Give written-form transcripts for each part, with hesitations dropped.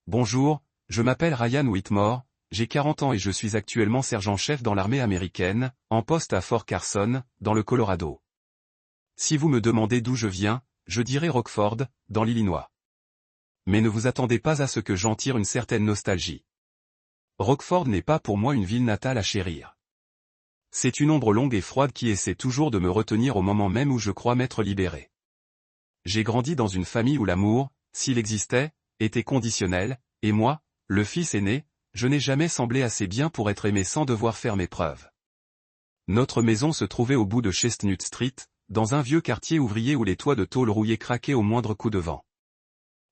Bonjour, je m'appelle Ryan Whitmore, j'ai 40 ans et je suis actuellement sergent-chef dans l'armée américaine, en poste à Fort Carson, dans le Colorado. Si vous me demandez d'où je viens, je dirai Rockford, dans l'Illinois. Mais ne vous attendez pas à ce que j'en tire une certaine nostalgie. Rockford n'est pas pour moi une ville natale à chérir. C'est une ombre longue et froide qui essaie toujours de me retenir au moment même où je crois m'être libéré. J'ai grandi dans une famille où l'amour, s'il existait, était conditionnel, et moi, le fils aîné, je n'ai jamais semblé assez bien pour être aimé sans devoir faire mes preuves. Notre maison se trouvait au bout de Chestnut Street, dans un vieux quartier ouvrier où les toits de tôle rouillés craquaient au moindre coup de vent.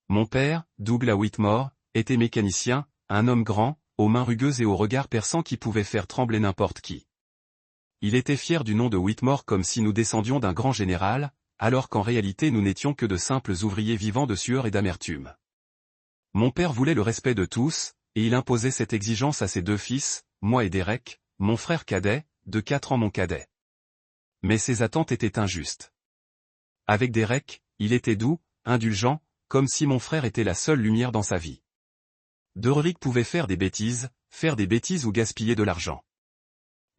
Mon père, Douglas Whitmore, était mécanicien, un homme grand, aux mains rugueuses et au regard perçant qui pouvait faire trembler n'importe qui. Il était fier du nom de Whitmore comme si nous descendions d'un grand général, alors qu'en réalité nous n'étions que de simples ouvriers vivants de sueur et d'amertume. Mon père voulait le respect de tous, et il imposait cette exigence à ses deux fils, moi et Derek, mon frère cadet, de 4 ans mon cadet. Mais ses attentes étaient injustes. Avec Derek, il était doux, indulgent, comme si mon frère était la seule lumière dans sa vie. Derek pouvait faire des bêtises ou gaspiller de l'argent.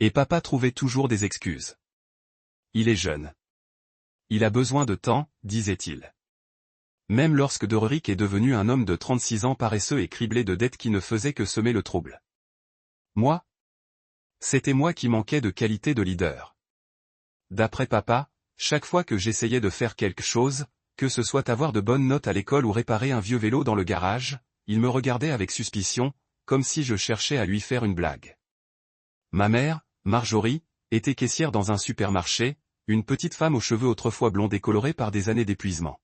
Et papa trouvait toujours des excuses. Il est jeune. Il a besoin de temps, disait-il. Même lorsque Derek est devenu un homme de 36 ans paresseux et criblé de dettes qui ne faisaient que semer le trouble. Moi? C'était moi qui manquais de qualité de leader. D'après papa, chaque fois que j'essayais de faire quelque chose, que ce soit avoir de bonnes notes à l'école ou réparer un vieux vélo dans le garage, il me regardait avec suspicion, comme si je cherchais à lui faire une blague. Ma mère, Marjorie, était caissière dans un supermarché, une petite femme aux cheveux autrefois blonds décolorés par des années d'épuisement.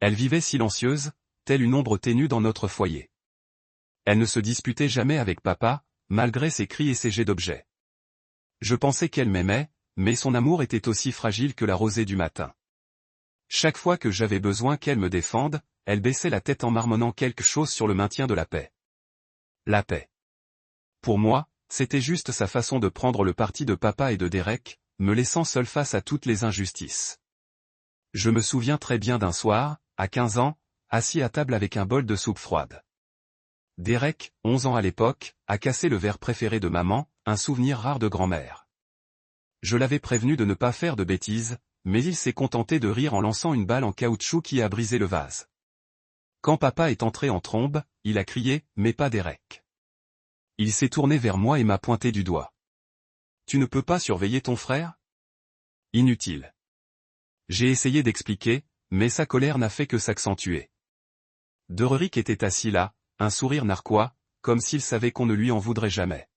Elle vivait silencieuse, telle une ombre ténue dans notre foyer. Elle ne se disputait jamais avec papa, malgré ses cris et ses jets d'objets. Je pensais qu'elle m'aimait, mais son amour était aussi fragile que la rosée du matin. Chaque fois que j'avais besoin qu'elle me défende, elle baissait la tête en marmonnant quelque chose sur le maintien de la paix. La paix. Pour moi, c'était juste sa façon de prendre le parti de papa et de Derek, me laissant seul face à toutes les injustices. Je me souviens très bien d'un soir, à 15 ans, assis à table avec un bol de soupe froide. Derek, 11 ans à l'époque, a cassé le verre préféré de maman, un souvenir rare de grand-mère. Je l'avais prévenu de ne pas faire de bêtises, mais il s'est contenté de rire en lançant une balle en caoutchouc qui a brisé le vase. Quand papa est entré en trombe, il a crié « Mais pas Derek ». Il s'est tourné vers moi et m'a pointé du doigt. « Tu ne peux pas surveiller ton frère ?» Inutile. J'ai essayé d'expliquer, mais sa colère n'a fait que s'accentuer. Derek était assis là, un sourire narquois, comme s'il savait qu'on ne lui en voudrait jamais.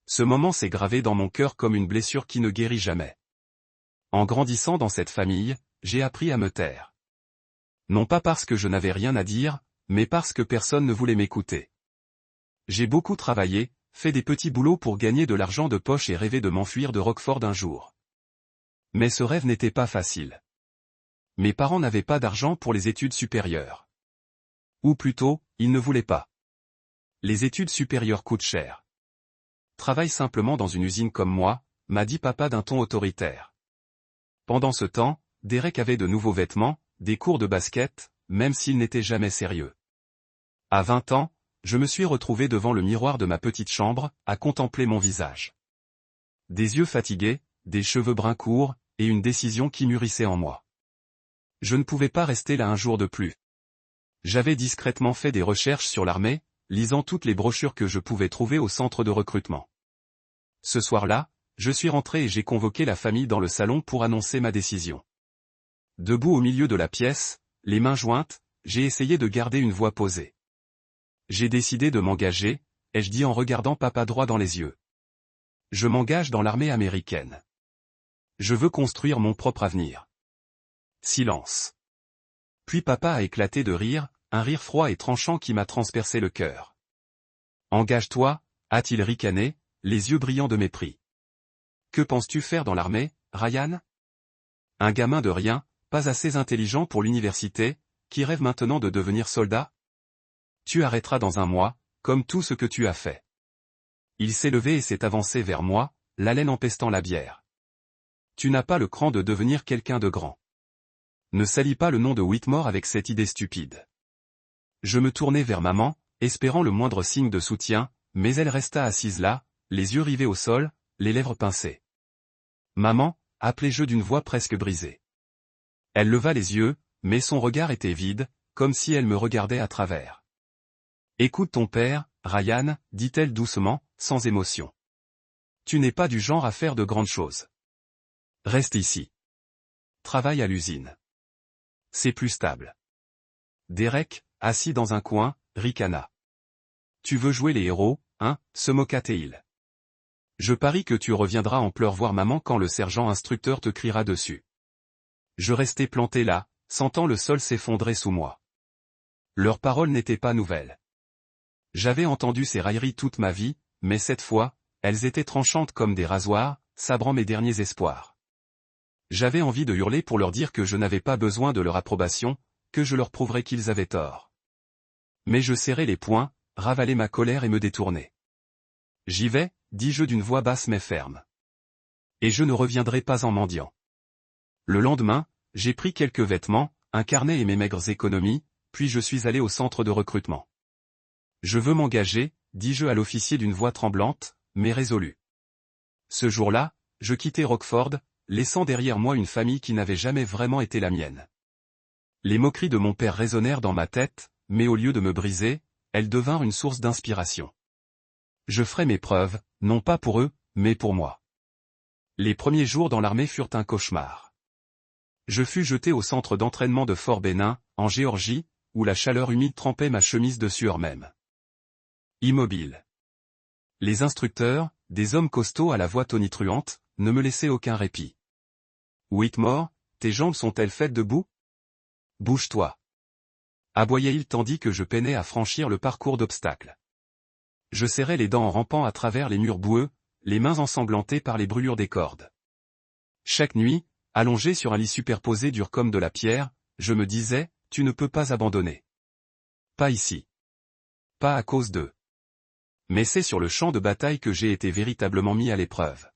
Ce moment s'est gravé dans mon cœur comme une blessure qui ne guérit jamais. En grandissant dans cette famille, j'ai appris à me taire. Non pas parce que je n'avais rien à dire, mais parce que personne ne voulait m'écouter. J'ai beaucoup travaillé, fait des petits boulots pour gagner de l'argent de poche et rêvé de m'enfuir de Rockford un jour. Mais ce rêve n'était pas facile. Mes parents n'avaient pas d'argent pour les études supérieures. Ou plutôt, ils ne voulaient pas. Les études supérieures coûtent cher. Travaille simplement dans une usine comme moi, m'a dit papa d'un ton autoritaire. Pendant ce temps, Derek avait de nouveaux vêtements, des cours de basket, même s'il n'était jamais sérieux. À 20 ans, je me suis retrouvé devant le miroir de ma petite chambre, à contempler mon visage. Des yeux fatigués, des cheveux bruns courts, et une décision qui mûrissait en moi. Je ne pouvais pas rester là un jour de plus. J'avais discrètement fait des recherches sur l'armée, lisant toutes les brochures que je pouvais trouver au centre de recrutement. Ce soir-là, je suis rentré et j'ai convoqué la famille dans le salon pour annoncer ma décision. Debout au milieu de la pièce, les mains jointes, j'ai essayé de garder une voix posée. J'ai décidé de m'engager, ai-je dit en regardant papa droit dans les yeux. Je m'engage dans l'armée américaine. Je veux construire mon propre avenir. Silence. Puis papa a éclaté de rire, un rire froid et tranchant qui m'a transpercé le cœur. Engage-toi, a-t-il ricané, les yeux brillants de mépris. Que penses-tu faire dans l'armée, Ryan? Un gamin de rien, pas assez intelligent pour l'université, qui rêve maintenant de devenir soldat? Tu arrêteras dans un mois, comme tout ce que tu as fait. Il s'est levé et s'est avancé vers moi, l'haleine empestant la bière. Tu n'as pas le cran de devenir quelqu'un de grand. Ne salis pas le nom de Whitmore avec cette idée stupide. Je me tournai vers maman, espérant le moindre signe de soutien, mais elle resta assise là, les yeux rivés au sol, les lèvres pincées. Maman, appelai-je d'une voix presque brisée. Elle leva les yeux, mais son regard était vide, comme si elle me regardait à travers. Écoute ton père, Ryan, dit-elle doucement, sans émotion. Tu n'es pas du genre à faire de grandes choses. Reste ici. Travaille à l'usine. C'est plus stable. Derek, assis dans un coin, ricana. Tu veux jouer les héros, hein, se moqua Théil. Je parie que tu reviendras en pleurs voir maman quand le sergent instructeur te criera dessus. Je restai planté là, sentant le sol s'effondrer sous moi. Leurs paroles n'étaient pas nouvelles. J'avais entendu ces railleries toute ma vie, mais cette fois, elles étaient tranchantes comme des rasoirs, sabrant mes derniers espoirs. J'avais envie de hurler pour leur dire que je n'avais pas besoin de leur approbation, que je leur prouverais qu'ils avaient tort. Mais je serrai les poings, ravalai ma colère et me détournai. J'y vais, dis-je d'une voix basse mais ferme. Et je ne reviendrai pas en mendiant. Le lendemain, j'ai pris quelques vêtements, un carnet et mes maigres économies, puis je suis allé au centre de recrutement. Je veux m'engager, dis-je à l'officier d'une voix tremblante, mais résolue. Ce jour-là, je quittai Rockford, laissant derrière moi une famille qui n'avait jamais vraiment été la mienne. Les moqueries de mon père résonnèrent dans ma tête, mais au lieu de me briser, elles devinrent une source d'inspiration. Je ferai mes preuves, non pas pour eux, mais pour moi. Les premiers jours dans l'armée furent un cauchemar. Je fus jeté au centre d'entraînement de Fort Benning, en Géorgie, où la chaleur humide trempait ma chemise de sueur même. Immobile. Les instructeurs, des hommes costauds à la voix tonitruante, ne me laissaient aucun répit. Whitmore, tes jambes sont-elles faites de boue? Bouge-toi. Aboyait-il tandis que je peinais à franchir le parcours d'obstacles. Je serrais les dents en rampant à travers les murs boueux, les mains ensanglantées par les brûlures des cordes. Chaque nuit, allongé sur un lit superposé dur comme de la pierre, je me disais, tu ne peux pas abandonner. Pas ici. Pas à cause d'eux. Mais c'est sur le champ de bataille que j'ai été véritablement mis à l'épreuve.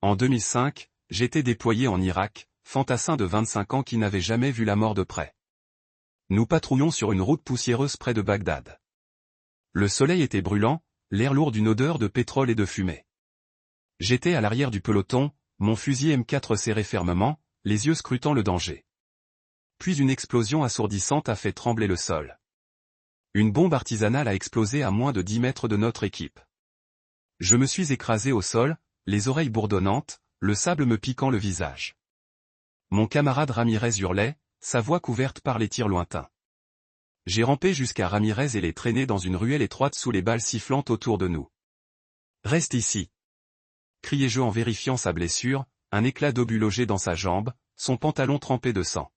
En 2005, j'étais déployé en Irak, fantassin de 25 ans qui n'avait jamais vu la mort de près. Nous patrouillions sur une route poussiéreuse près de Bagdad. Le soleil était brûlant, l'air lourd d'une odeur de pétrole et de fumée. J'étais à l'arrière du peloton, mon fusil M4 serré fermement, les yeux scrutant le danger. Puis une explosion assourdissante a fait trembler le sol. Une bombe artisanale a explosé à moins de 10 mètres de notre équipe. Je me suis écrasé au sol, les oreilles bourdonnantes, le sable me piquant le visage. Mon camarade Ramirez hurlait, sa voix couverte par les tirs lointains. J'ai rampé jusqu'à Ramirez et les traîné dans une ruelle étroite sous les balles sifflantes autour de nous. « Reste ici !» criai-je en vérifiant sa blessure, un éclat d'obus logé dans sa jambe, son pantalon trempé de sang.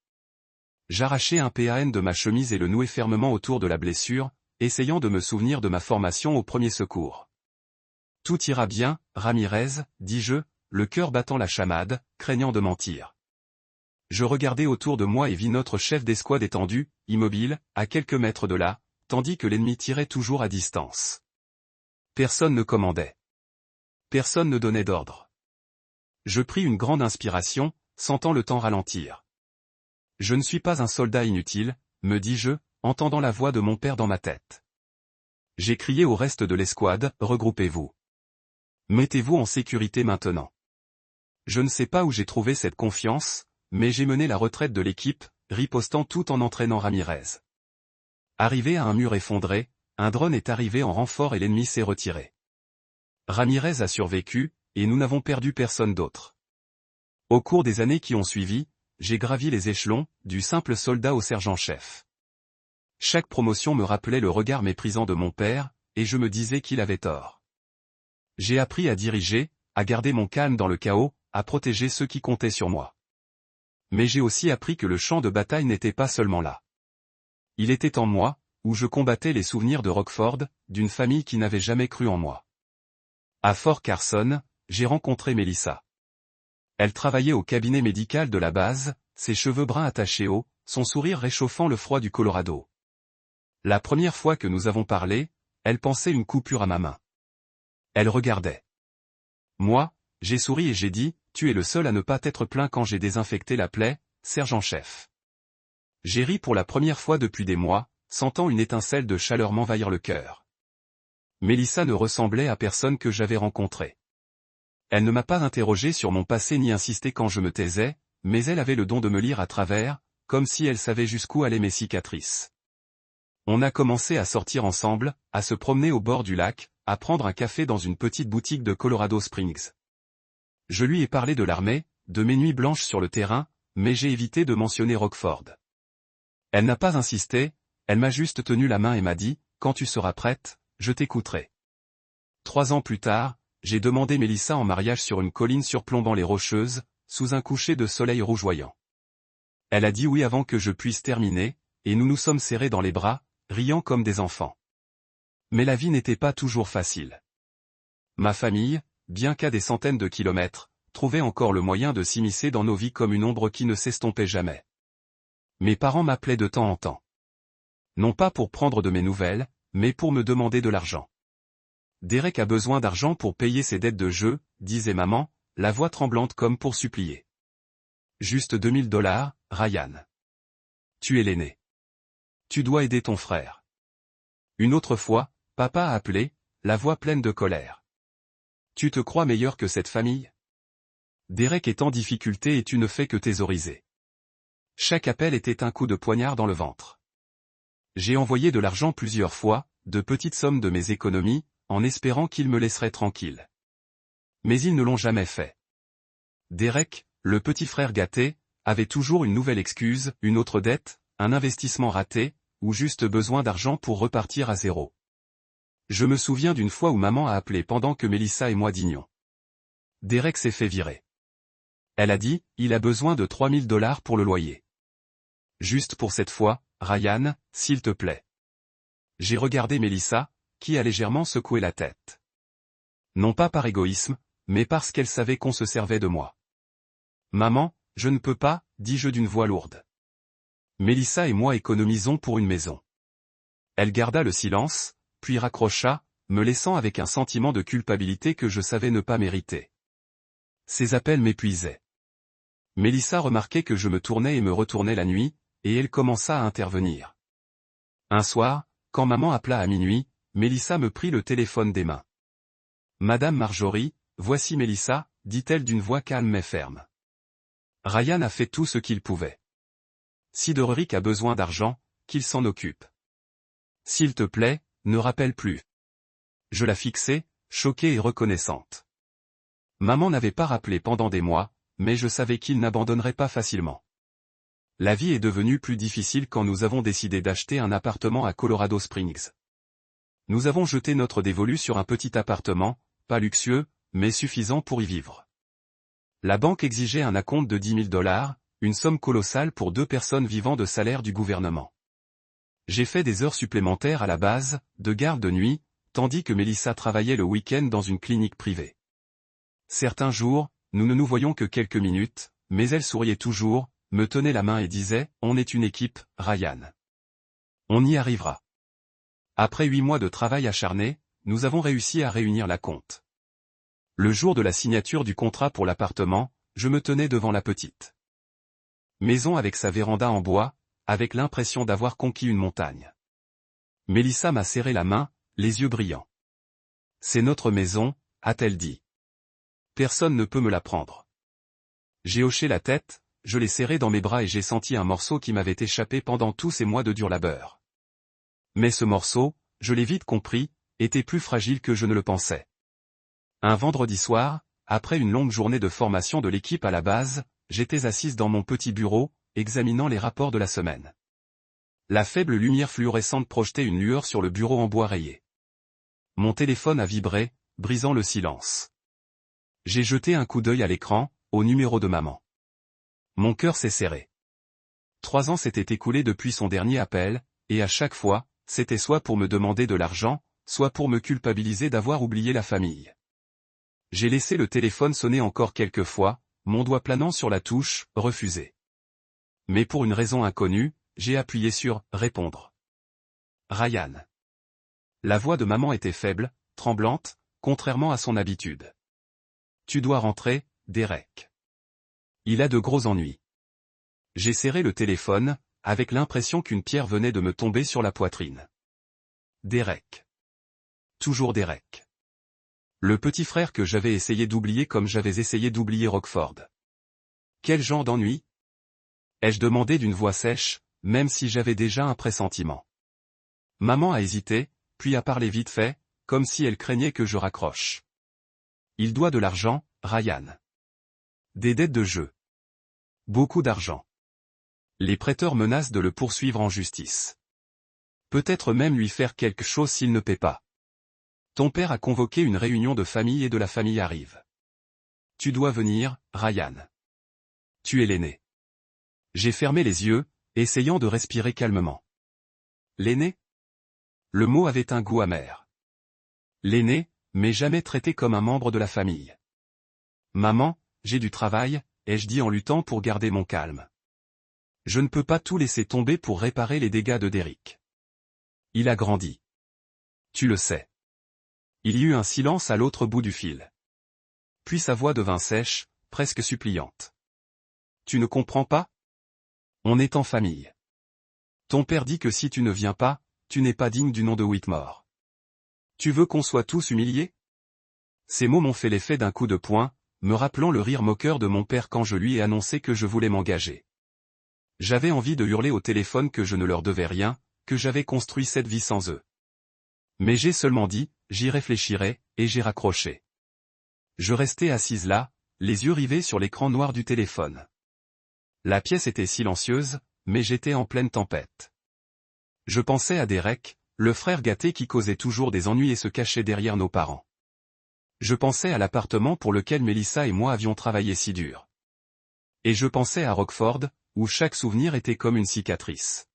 J'arrachai un PAN de ma chemise et le nouai fermement autour de la blessure, essayant de me souvenir de ma formation au premier secours. « Tout ira bien, Ramirez, dis-je, le cœur battant la chamade, craignant de mentir. Je regardai autour de moi et vis notre chef d'escouade étendu, immobile, à quelques mètres de là, tandis que l'ennemi tirait toujours à distance. Personne ne commandait. Personne ne donnait d'ordre. Je pris une grande inspiration, sentant le temps ralentir. Je ne suis pas un soldat inutile, me dis-je, entendant la voix de mon père dans ma tête. J'ai crié au reste de l'escouade, regroupez-vous. Mettez-vous en sécurité maintenant. Je ne sais pas où j'ai trouvé cette confiance, mais j'ai mené la retraite de l'équipe, ripostant tout en entraînant Ramirez. Arrivé à un mur effondré, un drone est arrivé en renfort et l'ennemi s'est retiré. Ramirez a survécu, et nous n'avons perdu personne d'autre. Au cours des années qui ont suivi, j'ai gravi les échelons, du simple soldat au sergent-chef. Chaque promotion me rappelait le regard méprisant de mon père, et je me disais qu'il avait tort. J'ai appris à diriger, à garder mon calme dans le chaos, à protéger ceux qui comptaient sur moi. Mais j'ai aussi appris que le champ de bataille n'était pas seulement là. Il était en moi, où je combattais les souvenirs de Rockford, d'une famille qui n'avait jamais cru en moi. À Fort Carson, j'ai rencontré Melissa. Elle travaillait au cabinet médical de la base, ses cheveux bruns attachés haut, son sourire réchauffant le froid du Colorado. La première fois que nous avons parlé, elle pensait une coupure à ma main. Elle regardait. Moi, j'ai souri et j'ai dit, tu es le seul à ne pas t'être plaint quand j'ai désinfecté la plaie, sergent-chef. J'ai ri pour la première fois depuis des mois, sentant une étincelle de chaleur m'envahir le cœur. Mélissa ne ressemblait à personne que j'avais rencontré. Elle ne m'a pas interrogé sur mon passé ni insisté quand je me taisais, mais elle avait le don de me lire à travers, comme si elle savait jusqu'où allaient mes cicatrices. On a commencé à sortir ensemble, à se promener au bord du lac, à prendre un café dans une petite boutique de Colorado Springs. Je lui ai parlé de l'armée, de mes nuits blanches sur le terrain, mais j'ai évité de mentionner Rockford. Elle n'a pas insisté, elle m'a juste tenu la main et m'a dit, « Quand tu seras prête, je t'écouterai. » 3 ans plus tard, j'ai demandé Mélissa en mariage sur une colline surplombant les Rocheuses, sous un coucher de soleil rougeoyant. Elle a dit oui avant que je puisse terminer, et nous nous sommes serrés dans les bras, riant comme des enfants. Mais la vie n'était pas toujours facile. Ma famille, bien qu'à des centaines de kilomètres, trouvait encore le moyen de s'immiscer dans nos vies comme une ombre qui ne s'estompait jamais. Mes parents m'appelaient de temps en temps. Non pas pour prendre de mes nouvelles, mais pour me demander de l'argent. Derek a besoin d'argent pour payer ses dettes de jeu, disait maman, la voix tremblante comme pour supplier. Juste $2000, Ryan. Tu es l'aîné. Tu dois aider ton frère. Une autre fois, papa a appelé, la voix pleine de colère. Tu te crois meilleur que cette famille? Derek est en difficulté et tu ne fais que thésauriser. Chaque appel était un coup de poignard dans le ventre. J'ai envoyé de l'argent plusieurs fois, de petites sommes de mes économies, en espérant qu'ils me laisseraient tranquille. Mais ils ne l'ont jamais fait. Derek, le petit frère gâté, avait toujours une nouvelle excuse, une autre dette, un investissement raté, ou juste besoin d'argent pour repartir à zéro. Je me souviens d'une fois où maman a appelé pendant que Mélissa et moi dînions. Derek s'est fait virer. Elle a dit, il a besoin de $3000 pour le loyer. Juste pour cette fois, Ryan, s'il te plaît. J'ai regardé Mélissa, qui a légèrement secoué la tête. Non pas par égoïsme, mais parce qu'elle savait qu'on se servait de moi. Maman, je ne peux pas, dis-je d'une voix lourde. Mélissa et moi économisons pour une maison. Elle garda le silence, puis raccrocha, me laissant avec un sentiment de culpabilité que je savais ne pas mériter. Ces appels m'épuisaient. Mélissa remarquait que je me tournais et me retournais la nuit, et elle commença à intervenir. Un soir, quand maman appela à minuit, Mélissa me prit le téléphone des mains. « Madame Marjorie, voici Mélissa, dit-elle d'une voix calme mais ferme. Ryan a fait tout ce qu'il pouvait. Si Derek a besoin d'argent, qu'il s'en occupe. S'il te plaît, ne rappelle plus. » Je la fixais, choquée et reconnaissante. Maman n'avait pas rappelé pendant des mois, mais je savais qu'il n'abandonnerait pas facilement. La vie est devenue plus difficile quand nous avons décidé d'acheter un appartement à Colorado Springs. Nous avons jeté notre dévolu sur un petit appartement, pas luxueux, mais suffisant pour y vivre. La banque exigeait un acompte de $10 000, une somme colossale pour 2 personnes vivant de salaire du gouvernement. J'ai fait des heures supplémentaires à la base, de garde de nuit, tandis que Mélissa travaillait le week-end dans une clinique privée. Certains jours, nous ne nous voyions que quelques minutes, mais elle souriait toujours, me tenait la main et disait, « On est une équipe, Ryan. On y arrivera. » Après 8 mois de travail acharné, nous avons réussi à réunir la compte. Le jour de la signature du contrat pour l'appartement, je me tenais devant la petite maison avec sa véranda en bois, avec l'impression d'avoir conquis une montagne. Mélissa m'a serré la main, les yeux brillants. « C'est notre maison, a-t-elle dit. Personne ne peut me la prendre. » J'ai hoché la tête, je l'ai serrée dans mes bras et j'ai senti un morceau qui m'avait échappé pendant tous ces mois de dur labeur. Mais ce morceau, je l'ai vite compris, était plus fragile que je ne le pensais. Un vendredi soir, après une longue journée de formation de l'équipe à la base, j'étais assise dans mon petit bureau, examinant les rapports de la semaine. La faible lumière fluorescente projetait une lueur sur le bureau en bois rayé. Mon téléphone a vibré, brisant le silence. J'ai jeté un coup d'œil à l'écran, au numéro de maman. Mon cœur s'est serré. 3 ans s'étaient écoulés depuis son dernier appel, et à chaque fois, c'était soit pour me demander de l'argent, soit pour me culpabiliser d'avoir oublié la famille. J'ai laissé le téléphone sonner encore quelques fois, mon doigt planant sur la touche « Refuser ». Mais pour une raison inconnue, j'ai appuyé sur « Répondre ». Ryan. La voix de maman était faible, tremblante, contrairement à son habitude. « Tu dois rentrer, Derek. Il a de gros ennuis. » J'ai serré le téléphone, avec l'impression qu'une pierre venait de me tomber sur la poitrine. Derek. Toujours Derek. Le petit frère que j'avais essayé d'oublier comme j'avais essayé d'oublier Rockford. Quel genre d'ennui? Ai-je demandé d'une voix sèche, même si j'avais déjà un pressentiment. Maman a hésité, puis a parlé vite fait, comme si elle craignait que je raccroche. Il doit de l'argent, Ryan. Des dettes de jeu. Beaucoup d'argent. Les prêteurs menacent de le poursuivre en justice. Peut-être même lui faire quelque chose s'il ne paie pas. Ton père a convoqué une réunion de famille et de la famille arrive. Tu dois venir, Ryan. Tu es l'aîné. J'ai fermé les yeux, essayant de respirer calmement. L'aîné? Le mot avait un goût amer. L'aîné, mais jamais traité comme un membre de la famille. Maman, j'ai du travail, ai-je dit en luttant pour garder mon calme. Je ne peux pas tout laisser tomber pour réparer les dégâts de Derek. Il a grandi. Tu le sais. Il y eut un silence à l'autre bout du fil. Puis sa voix devint sèche, presque suppliante. Tu ne comprends pas? On est en famille. Ton père dit que si tu ne viens pas, tu n'es pas digne du nom de Whitmore. Tu veux qu'on soit tous humiliés? Ces mots m'ont fait l'effet d'un coup de poing, me rappelant le rire moqueur de mon père quand je lui ai annoncé que je voulais m'engager. J'avais envie de hurler au téléphone que je ne leur devais rien, que j'avais construit cette vie sans eux. Mais j'ai seulement dit, j'y réfléchirai, et j'ai raccroché. Je restais assise là, les yeux rivés sur l'écran noir du téléphone. La pièce était silencieuse, mais j'étais en pleine tempête. Je pensais à Derek, le frère gâté qui causait toujours des ennuis et se cachait derrière nos parents. Je pensais à l'appartement pour lequel Melissa et moi avions travaillé si dur. Et je pensais à Rockford, où chaque souvenir était comme une cicatrice.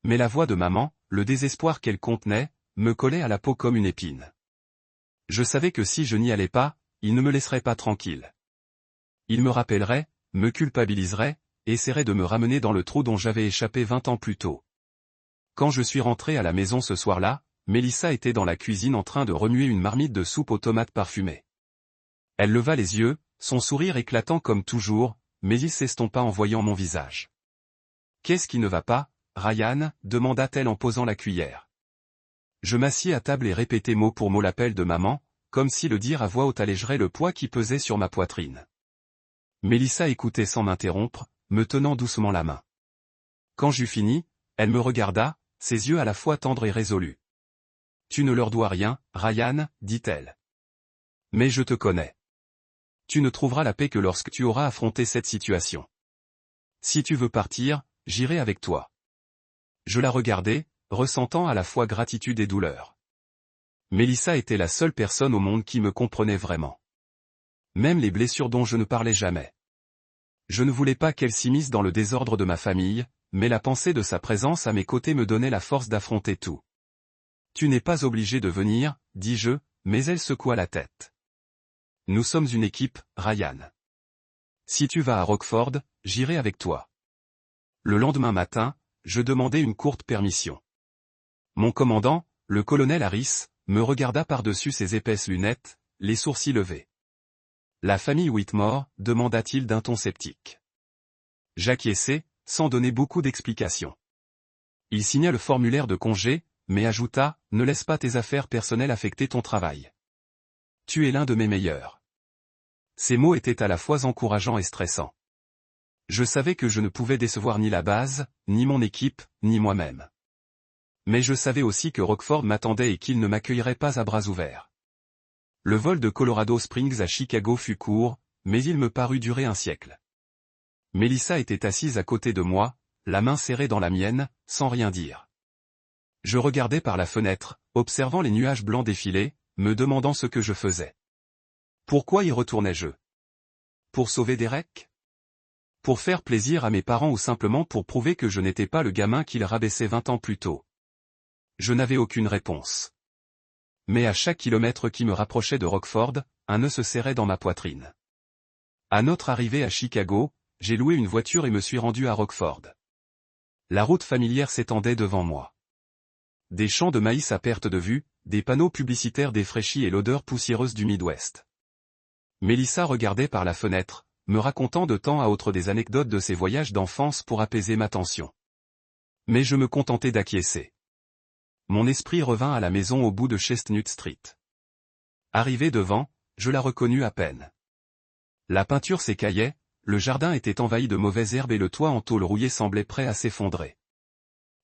Mais la voix de maman, le désespoir qu'elle contenait, me collait à la peau comme une épine. Je savais que si je n'y allais pas, il ne me laisserait pas tranquille. Il me rappellerait, me culpabiliserait, et essaierait de me ramener dans le trou dont j'avais échappé 20 ans plus tôt. Quand je suis rentré à la maison ce soir-là, Melissa était dans la cuisine en train de remuer une marmite de soupe aux tomates parfumées. Elle leva les yeux, son sourire éclatant comme toujours, mais il s'estompa en voyant mon visage. « Qu'est-ce qui ne va pas, Ryan ?» demanda-t-elle en posant la cuillère. Je m'assis à table et répétai mot pour mot l'appel de maman, comme si le dire à voix haute allégerait le poids qui pesait sur ma poitrine. Melissa écoutait sans m'interrompre, me tenant doucement la main. Quand j'eus fini, elle me regarda, ses yeux à la fois tendres et résolus. « Tu ne leur dois rien, Ryan, dit-elle. Mais je te connais. Tu ne trouveras la paix que lorsque tu auras affronté cette situation. Si tu veux partir, j'irai avec toi. » Je la regardai, ressentant à la fois gratitude et douleur. Melissa était la seule personne au monde qui me comprenait vraiment. Même les blessures dont je ne parlais jamais. Je ne voulais pas qu'elle s'immisce dans le désordre de ma famille, mais la pensée de sa présence à mes côtés me donnait la force d'affronter tout. « Tu n'es pas obligé de venir, dis-je, mais elle secoua la tête. Nous sommes une équipe, Ryan. Si tu vas à Rockford, j'irai avec toi. Le lendemain matin, je demandai une courte permission. Mon commandant, le colonel Harris, me regarda par-dessus ses épaisses lunettes, les sourcils levés. « La famille Whitmore ?» demanda-t-il d'un ton sceptique. J'acquiesçai, sans donner beaucoup d'explications. Il signa le formulaire de congé, mais ajouta, « Ne laisse pas tes affaires personnelles affecter ton travail. Tu es l'un de mes meilleurs. » Ces mots étaient à la fois encourageants et stressants. Je savais que je ne pouvais décevoir ni la base, ni mon équipe, ni moi-même. Mais je savais aussi que Rockford m'attendait et qu'il ne m'accueillerait pas à bras ouverts. Le vol de Colorado Springs à Chicago fut court, mais il me parut durer un siècle. Melissa était assise à côté de moi, la main serrée dans la mienne, sans rien dire. Je regardais par la fenêtre, observant les nuages blancs défiler, me demandant ce que je faisais. Pourquoi y retournais-je? Pour sauver Derek? Pour faire plaisir à mes parents ou simplement pour prouver que je n'étais pas le gamin qu'ils rabaissaient 20 ans plus tôt? Je n'avais aucune réponse. Mais à chaque kilomètre qui me rapprochait de Rockford, un nœud se serrait dans ma poitrine. À notre arrivée à Chicago, j'ai loué une voiture et me suis rendu à Rockford. La route familière s'étendait devant moi. Des champs de maïs à perte de vue, des panneaux publicitaires défraîchis et l'odeur poussiéreuse du Midwest. Melissa regardait par la fenêtre, me racontant de temps à autre des anecdotes de ses voyages d'enfance pour apaiser ma tension. Mais je me contentais d'acquiescer. Mon esprit revint à la maison au bout de Chestnut Street. Arrivé devant, je la reconnus à peine. La peinture s'écaillait, le jardin était envahi de mauvaises herbes et le toit en tôle rouillée semblait prêt à s'effondrer.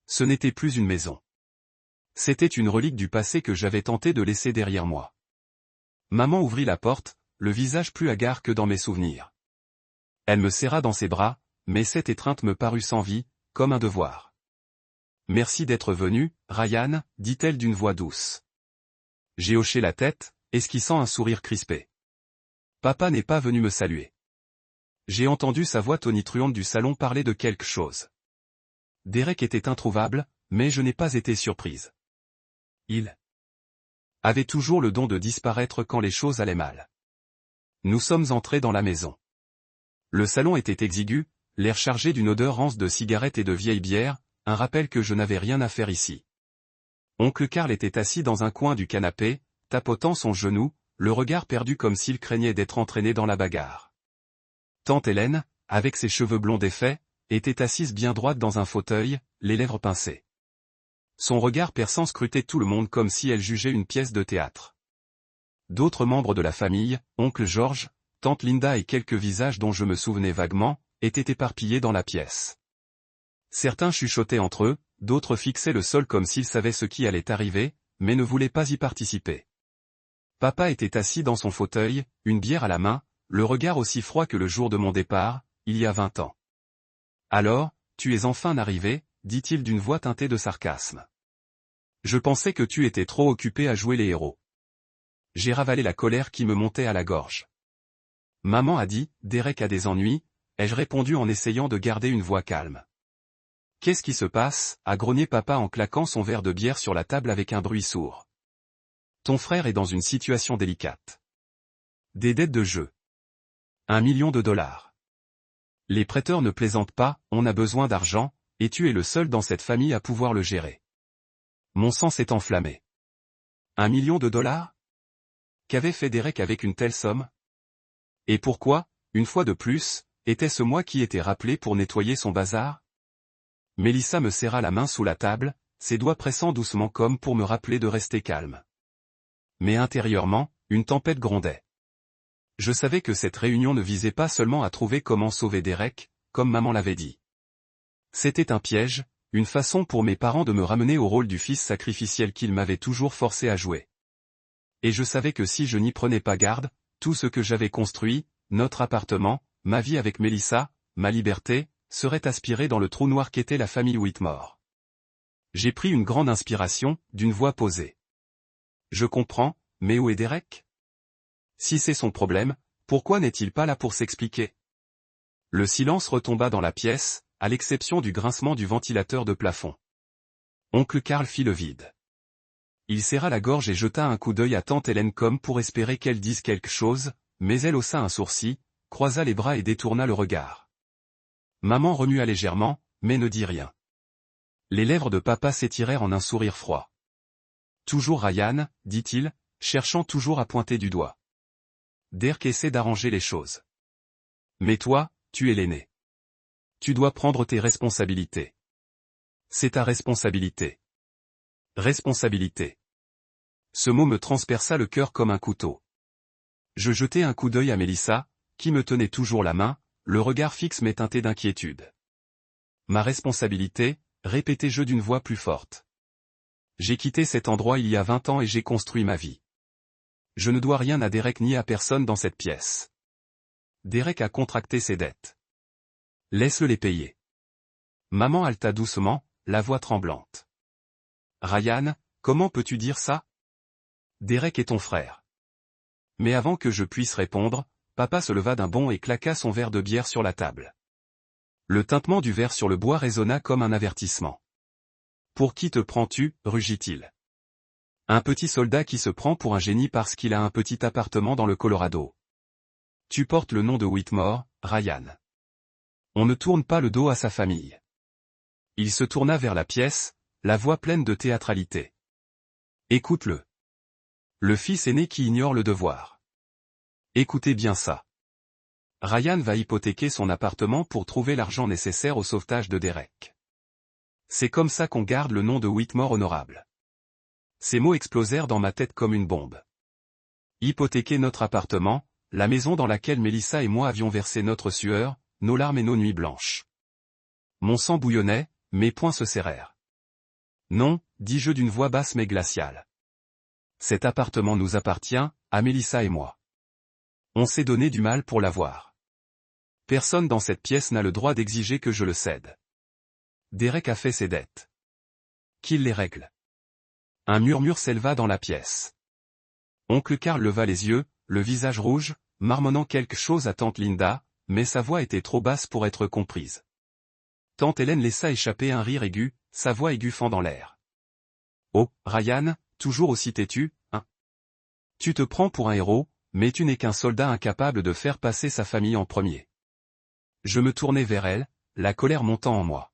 Ce n'était plus une maison. C'était une relique du passé que j'avais tenté de laisser derrière moi. Maman ouvrit la porte, le visage plus hagard que dans mes souvenirs. Elle me serra dans ses bras, mais cette étreinte me parut sans vie, comme un devoir. « Merci d'être venu, Ryan, dit-elle d'une voix douce. J'ai hoché la tête, esquissant un sourire crispé. Papa n'est pas venu me saluer. J'ai entendu sa voix tonitruante du salon parler de quelque chose. Derek était introuvable, mais je n'ai pas été surprise. Il avait toujours le don de disparaître quand les choses allaient mal. Nous sommes entrés dans la maison. Le salon était exigu, l'air chargé d'une odeur rance de cigarettes et de vieille bière, un rappel que je n'avais rien à faire ici. Oncle Karl était assis dans un coin du canapé, tapotant son genou, le regard perdu comme s'il craignait d'être entraîné dans la bagarre. Tante Hélène, avec ses cheveux blonds défaits, était assise bien droite dans un fauteuil, les lèvres pincées. Son regard perçant scrutait tout le monde comme si elle jugeait une pièce de théâtre. D'autres membres de la famille, oncle George, tante Linda et quelques visages dont je me souvenais vaguement, étaient éparpillés dans la pièce. Certains chuchotaient entre eux, d'autres fixaient le sol comme s'ils savaient ce qui allait arriver, mais ne voulaient pas y participer. Papa était assis dans son fauteuil, une bière à la main, le regard aussi froid que le jour de mon départ, il y a 20 ans. « Alors, tu es enfin arrivé ?» dit-il d'une voix teintée de sarcasme. « Je pensais que tu étais trop occupé à jouer les héros. » J'ai ravalé la colère qui me montait à la gorge. Maman a dit, Derek a des ennuis, ai-je répondu en essayant de garder une voix calme. Qu'est-ce qui se passe, a grogné papa en claquant son verre de bière sur la table avec un bruit sourd. Ton frère est dans une situation délicate. Des dettes de jeu. $1 million. Les prêteurs ne plaisantent pas, on a besoin d'argent, et tu es le seul dans cette famille à pouvoir le gérer. Mon sang s'est enflammé. $1 million? Qu'avait fait Derek avec une telle somme? Et pourquoi, une fois de plus, était-ce moi qui étais rappelé pour nettoyer son bazar? Mélissa me serra la main sous la table, ses doigts pressant doucement comme pour me rappeler de rester calme. Mais intérieurement, une tempête grondait. Je savais que cette réunion ne visait pas seulement à trouver comment sauver Derek, comme maman l'avait dit. C'était un piège, une façon pour mes parents de me ramener au rôle du fils sacrificiel qu'ils m'avaient toujours forcé à jouer. Et je savais que si je n'y prenais pas garde, tout ce que j'avais construit, notre appartement, ma vie avec Mélissa, ma liberté, serait aspiré dans le trou noir qu'était la famille Whitmore. J'ai pris une grande inspiration, d'une voix posée. Je comprends, mais où est Derek? Si c'est son problème, pourquoi n'est-il pas là pour s'expliquer? Le silence retomba dans la pièce, à l'exception du grincement du ventilateur de plafond. Oncle Karl fit le vide. Il serra la gorge et jeta un coup d'œil à tante Hélène comme pour espérer qu'elle dise quelque chose, mais elle haussa un sourcil, croisa les bras et détourna le regard. Maman remua légèrement, mais ne dit rien. Les lèvres de papa s'étirèrent en un sourire froid. Toujours Ryan, dit-il, cherchant toujours à pointer du doigt. Derek essaie d'arranger les choses. Mais toi, tu es l'aîné. Tu dois prendre tes responsabilités. C'est ta responsabilité. Responsabilité. Ce mot me transperça le cœur comme un couteau. Je jetai un coup d'œil à Mélissa, qui me tenait toujours la main, le regard fixe mais teinté d'inquiétude. Ma responsabilité, répétai-je d'une voix plus forte. J'ai quitté cet endroit il y a 20 ans et j'ai construit ma vie. Je ne dois rien à Derek ni à personne dans cette pièce. Derek a contracté ses dettes. Laisse-le les payer. Maman halta doucement, la voix tremblante. Ryan, comment peux-tu dire ça? Derek est ton frère. Mais avant que je puisse répondre, papa se leva d'un bond et claqua son verre de bière sur la table. Le tintement du verre sur le bois résonna comme un avertissement. Pour qui te prends-tu, rugit-il. Un petit soldat qui se prend pour un génie parce qu'il a un petit appartement dans le Colorado. Tu portes le nom de Whitmore, Ryan. On ne tourne pas le dos à sa famille. Il se tourna vers la pièce, la voix pleine de théâtralité. Écoute-le. Le fils aîné qui ignore le devoir. Écoutez bien ça. Ryan va hypothéquer son appartement pour trouver l'argent nécessaire au sauvetage de Derek. C'est comme ça qu'on garde le nom de Whitmore honorable. Ces mots explosèrent dans ma tête comme une bombe. Hypothéquer notre appartement, la maison dans laquelle Mélissa et moi avions versé notre sueur, nos larmes et nos nuits blanches. Mon sang bouillonnait, mes poings se serrèrent. Non, dis-je d'une voix basse mais glaciale. Cet appartement nous appartient, à Mélissa et moi. On s'est donné du mal pour l'avoir. Personne dans cette pièce n'a le droit d'exiger que je le cède. Derek a fait ses dettes. Qu'il les règle. Un murmure s'éleva dans la pièce. Oncle Karl leva les yeux, le visage rouge, marmonnant quelque chose à tante Linda, mais sa voix était trop basse pour être comprise. Tante Hélène laissa échapper un rire aigu, sa voix aiguë fendant l'air. Oh, Ryan, toujours aussi têtu, hein? Tu te prends pour un héros, mais tu n'es qu'un soldat incapable de faire passer sa famille en premier. Je me tournai vers elle, la colère montant en moi.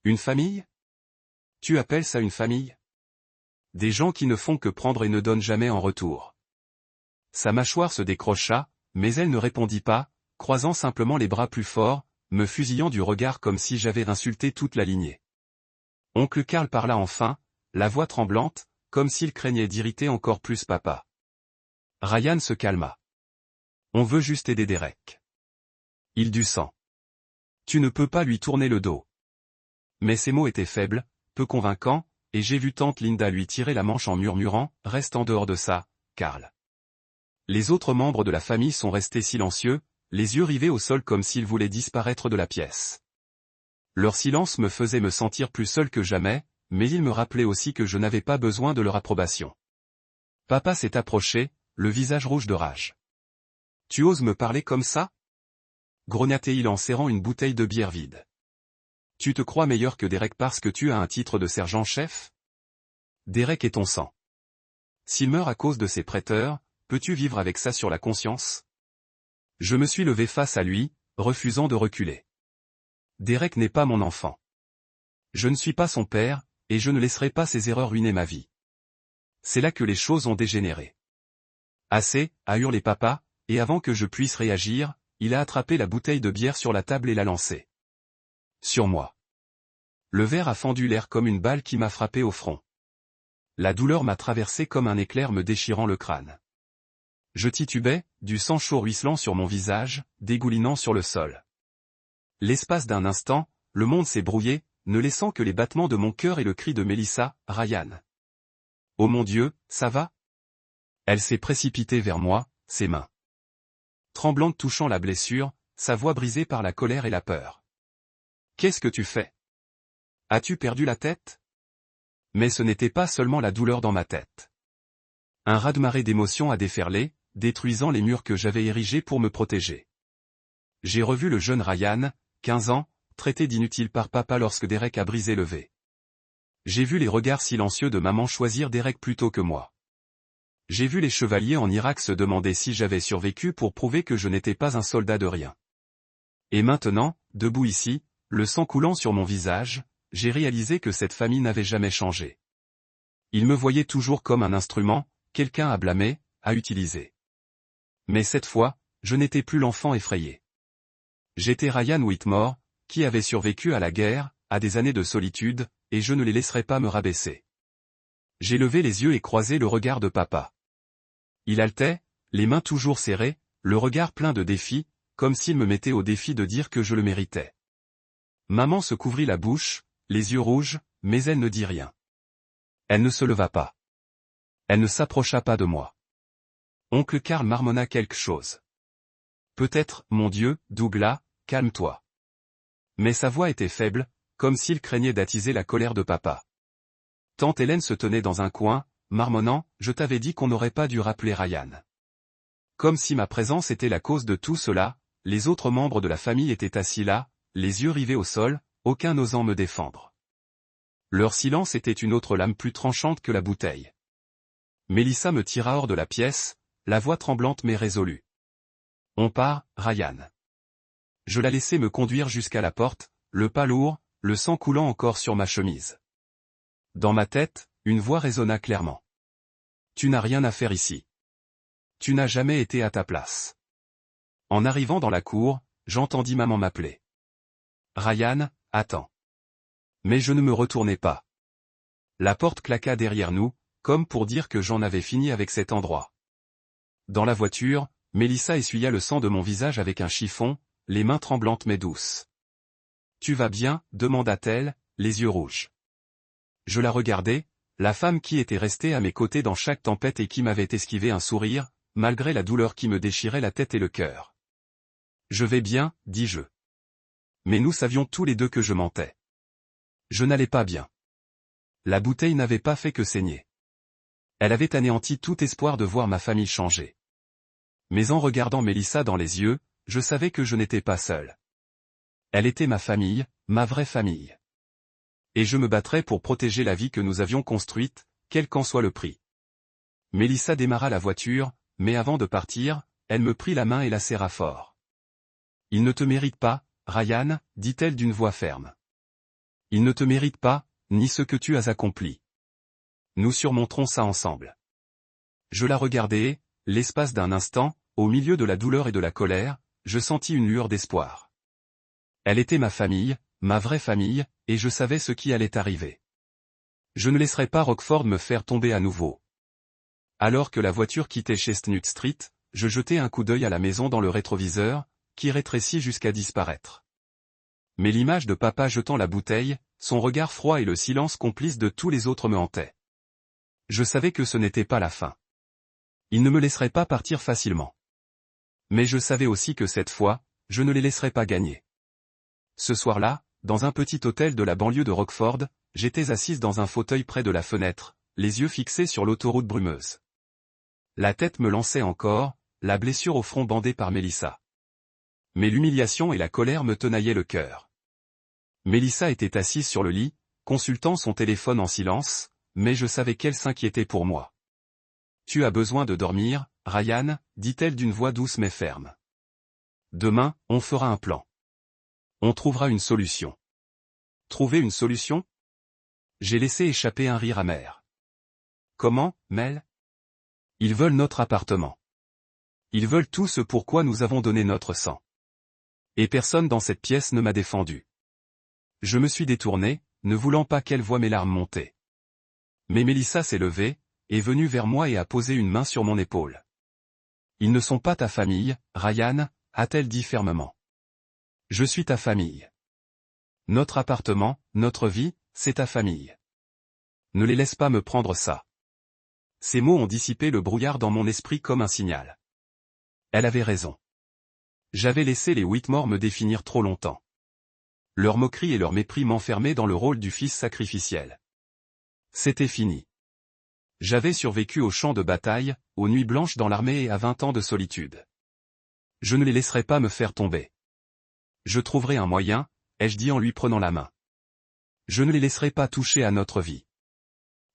Une famille? Tu appelles ça une famille? Des gens qui ne font que prendre et ne donnent jamais en retour. Sa mâchoire se décrocha, mais elle ne répondit pas, croisant simplement les bras plus forts, me fusillant du regard comme si j'avais insulté toute la lignée. Oncle Karl parla enfin, la voix tremblante, comme s'il craignait d'irriter encore plus papa. Ryan se calma. On veut juste aider Derek. Il du sang. Tu ne peux pas lui tourner le dos. Mais ses mots étaient faibles, peu convaincants, et j'ai vu tante Linda lui tirer la manche en murmurant, reste en dehors de ça, Karl. Les autres membres de la famille sont restés silencieux, les yeux rivés au sol comme s'ils voulaient disparaître de la pièce. Leur silence me faisait me sentir plus seul que jamais, mais il me rappelait aussi que je n'avais pas besoin de leur approbation. Papa s'est approché, le visage rouge de rage. Tu oses me parler comme ça? Grognatait-il en serrant une bouteille de bière vide. Tu te crois meilleur que Derek parce que tu as un titre de sergent-chef? Derek est ton sang. S'il meurt à cause de ses prêteurs, peux-tu vivre avec ça sur la conscience? Je me suis levé face à lui, refusant de reculer. Derek n'est pas mon enfant. Je ne suis pas son père, et je ne laisserai pas ses erreurs ruiner ma vie. C'est là que les choses ont dégénéré. Assez, a hurlé papa, et avant que je puisse réagir, il a attrapé la bouteille de bière sur la table et l'a lancée. Sur moi. Le verre a fendu l'air comme une balle qui m'a frappé au front. La douleur m'a traversé comme un éclair me déchirant le crâne. Je titubais, du sang chaud ruisselant sur mon visage, dégoulinant sur le sol. L'espace d'un instant, le monde s'est brouillé, ne laissant que les battements de mon cœur et le cri de Mélissa, Ryan. Oh mon Dieu, ça va? Elle s'est précipitée vers moi, ses mains tremblantes touchant la blessure, sa voix brisée par la colère et la peur. Qu'est-ce que tu fais? As-tu perdu la tête? Mais ce n'était pas seulement la douleur dans ma tête. Un raz-de-marée d'émotions a déferlé, détruisant les murs que j'avais érigés pour me protéger. J'ai revu le jeune Ryan, 15 ans, traité d'inutile par papa lorsque Derek a brisé le V. J'ai vu les regards silencieux de maman choisir Derek plutôt que moi. J'ai vu les chevaliers en Irak se demander si j'avais survécu pour prouver que je n'étais pas un soldat de rien. Et maintenant, debout ici, le sang coulant sur mon visage, j'ai réalisé que cette famille n'avait jamais changé. Ils me voyaient toujours comme un instrument, quelqu'un à blâmer, à utiliser. Mais cette fois, je n'étais plus l'enfant effrayé. J'étais Ryan Whitmore, qui avait survécu à la guerre, à des années de solitude, et je ne les laisserai pas me rabaisser. J'ai levé les yeux et croisé le regard de papa. Il haletait, les mains toujours serrées, le regard plein de défi, comme s'il me mettait au défi de dire que je le méritais. Maman se couvrit la bouche, les yeux rouges, mais elle ne dit rien. Elle ne se leva pas. Elle ne s'approcha pas de moi. Oncle Karl marmonna quelque chose. Peut-être, mon Dieu, Douglas, calme-toi. Mais sa voix était faible, comme s'il craignait d'attiser la colère de papa. Tante Hélène se tenait dans un coin, marmonnant, je t'avais dit qu'on n'aurait pas dû rappeler Ryan. Comme si ma présence était la cause de tout cela, les autres membres de la famille étaient assis là, les yeux rivés au sol, aucun n'osant me défendre. Leur silence était une autre lame plus tranchante que la bouteille. Mélissa me tira hors de la pièce, la voix tremblante mais résolue. On part, Ryan. Je la laissai me conduire jusqu'à la porte, le pas lourd, le sang coulant encore sur ma chemise. Dans ma tête, une voix résonna clairement. Tu n'as rien à faire ici. Tu n'as jamais été à ta place. En arrivant dans la cour, j'entendis maman m'appeler. Ryan, attends. Mais je ne me retournai pas. La porte claqua derrière nous, comme pour dire que j'en avais fini avec cet endroit. Dans la voiture, Mélissa essuya le sang de mon visage avec un chiffon, les mains tremblantes mais douces. « Tu vas bien ?» demanda-t-elle, les yeux rouges. Je la regardai, la femme qui était restée à mes côtés dans chaque tempête et qui m'avait esquivé un sourire, malgré la douleur qui me déchirait la tête et le cœur. « Je vais bien, dis-je. » Mais nous savions tous les deux que je mentais. Je n'allais pas bien. La bouteille n'avait pas fait que saigner. Elle avait anéanti tout espoir de voir ma famille changer. Mais en regardant Mélissa dans les yeux, je savais que je n'étais pas seul. Elle était ma famille, ma vraie famille. Et je me battrais pour protéger la vie que nous avions construite, quel qu'en soit le prix. Mélissa démarra la voiture, mais avant de partir, elle me prit la main et la serra fort. « Il ne te mérite pas, Ryan, dit-elle d'une voix ferme. Il ne te mérite pas, ni ce que tu as accompli. Nous surmonterons ça ensemble. » Je la regardai et, l'espace d'un instant, au milieu de la douleur et de la colère, je sentis une lueur d'espoir. Elle était ma famille, ma vraie famille, et je savais ce qui allait arriver. Je ne laisserais pas Rockford me faire tomber à nouveau. Alors que la voiture quittait Chestnut Street, je jetai un coup d'œil à la maison dans le rétroviseur, qui rétrécit jusqu'à disparaître. Mais l'image de papa jetant la bouteille, son regard froid et le silence complice de tous les autres me hantaient. Je savais que ce n'était pas la fin. Il ne me laisserait pas partir facilement. Mais je savais aussi que cette fois, je ne les laisserais pas gagner. Ce soir-là, dans un petit hôtel de la banlieue de Rockford, j'étais assise dans un fauteuil près de la fenêtre, les yeux fixés sur l'autoroute brumeuse. La tête me lançait encore, la blessure au front bandée par Mélissa. Mais l'humiliation et la colère me tenaillaient le cœur. Mélissa était assise sur le lit, consultant son téléphone en silence, mais je savais qu'elle s'inquiétait pour moi. « Tu as besoin de dormir, Ryan, dit-elle d'une voix douce mais ferme. Demain, on fera un plan. On trouvera une solution. » Trouver une solution ? J'ai laissé échapper un rire amer. Comment, Mel ? Ils veulent notre appartement. Ils veulent tout ce pourquoi nous avons donné notre sang. Et personne dans cette pièce ne m'a défendu. Je me suis détourné, ne voulant pas qu'elle voie mes larmes monter. Mais Mélissa s'est levée, est venue vers moi et a posé une main sur mon épaule. « Ils ne sont pas ta famille, Ryan, » a-t-elle dit fermement. « Je suis ta famille. Notre appartement, notre vie, c'est ta famille. Ne les laisse pas me prendre ça. » Ces mots ont dissipé le brouillard dans mon esprit comme un signal. Elle avait raison. J'avais laissé les Whitmore me définir trop longtemps. Leur moquerie et leur mépris m'enfermaient dans le rôle du fils sacrificiel. C'était fini. J'avais survécu aux champs de bataille, aux nuits blanches dans l'armée et à 20 ans de solitude. Je ne les laisserai pas me faire tomber. Je trouverai un moyen, ai-je dit en lui prenant la main. Je ne les laisserai pas toucher à notre vie.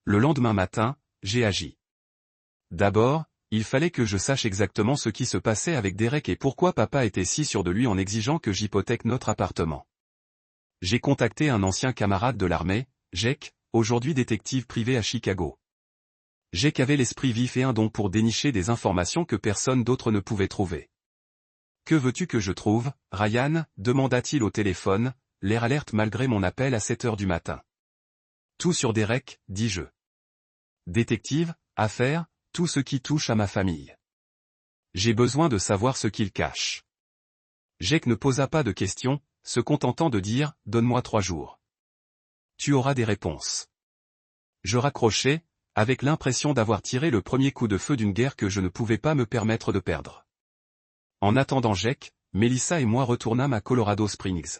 Le lendemain matin, j'ai agi. D'abord, il fallait que je sache exactement ce qui se passait avec Derek et pourquoi papa était si sûr de lui en exigeant que j'hypothèque notre appartement. J'ai contacté un ancien camarade de l'armée, Jake, aujourd'hui détective privé à Chicago. Jake avait l'esprit vif et un don pour dénicher des informations que personne d'autre ne pouvait trouver. « Que veux-tu que je trouve, Ryan ?» demanda-t-il au téléphone, l'air alerte malgré mon appel à 7 heures du matin. « Tout sur Derek, dis-je. Détective, affaire, tout ce qui touche à ma famille. J'ai besoin de savoir ce qu'il cache. » Jake ne posa pas de questions, se contentant de dire « Donne-moi 3 jours. Tu auras des réponses. » Je raccrochai, avec l'impression d'avoir tiré le premier coup de feu d'une guerre que je ne pouvais pas me permettre de perdre. En attendant Jake, Mélissa et moi retournâmes à Colorado Springs.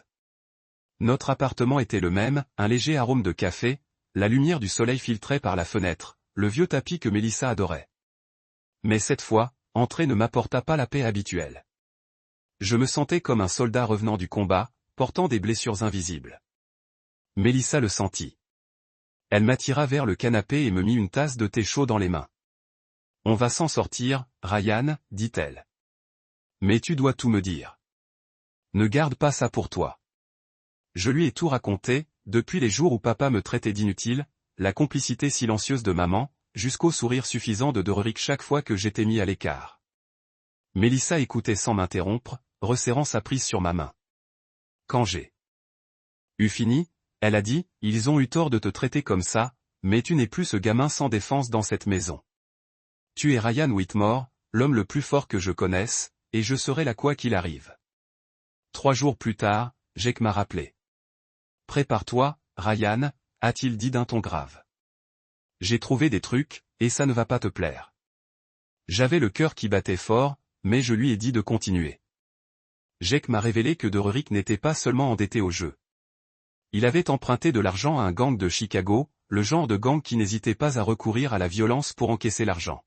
Notre appartement était le même, un léger arôme de café, la lumière du soleil filtrait par la fenêtre, le vieux tapis que Mélissa adorait. Mais cette fois, entrer ne m'apporta pas la paix habituelle. Je me sentais comme un soldat revenant du combat, portant des blessures invisibles. Mélissa le sentit. Elle m'attira vers le canapé et me mit une tasse de thé chaud dans les mains. « On va s'en sortir, Ryan, » dit-elle. « Mais tu dois tout me dire. Ne garde pas ça pour toi. » Je lui ai tout raconté, depuis les jours où papa me traitait d'inutile, la complicité silencieuse de maman, jusqu'au sourire suffisant de Derek chaque fois que j'étais mis à l'écart. Mélissa écoutait sans m'interrompre, resserrant sa prise sur ma main. Quand j'ai eu fini, Elle a dit, ils ont eu tort de te traiter comme ça, mais tu n'es plus ce gamin sans défense dans cette maison. Tu es Ryan Whitmore, l'homme le plus fort que je connaisse, et je serai là quoi qu'il arrive. 3 jours plus tard, Jake m'a rappelé. Prépare-toi, Ryan, a-t-il dit d'un ton grave. J'ai trouvé des trucs, et ça ne va pas te plaire. J'avais le cœur qui battait fort, mais je lui ai dit de continuer. Jake m'a révélé que Derrick n'était pas seulement endetté au jeu. Il avait emprunté de l'argent à un gang de Chicago, le genre de gang qui n'hésitait pas à recourir à la violence pour encaisser l'argent.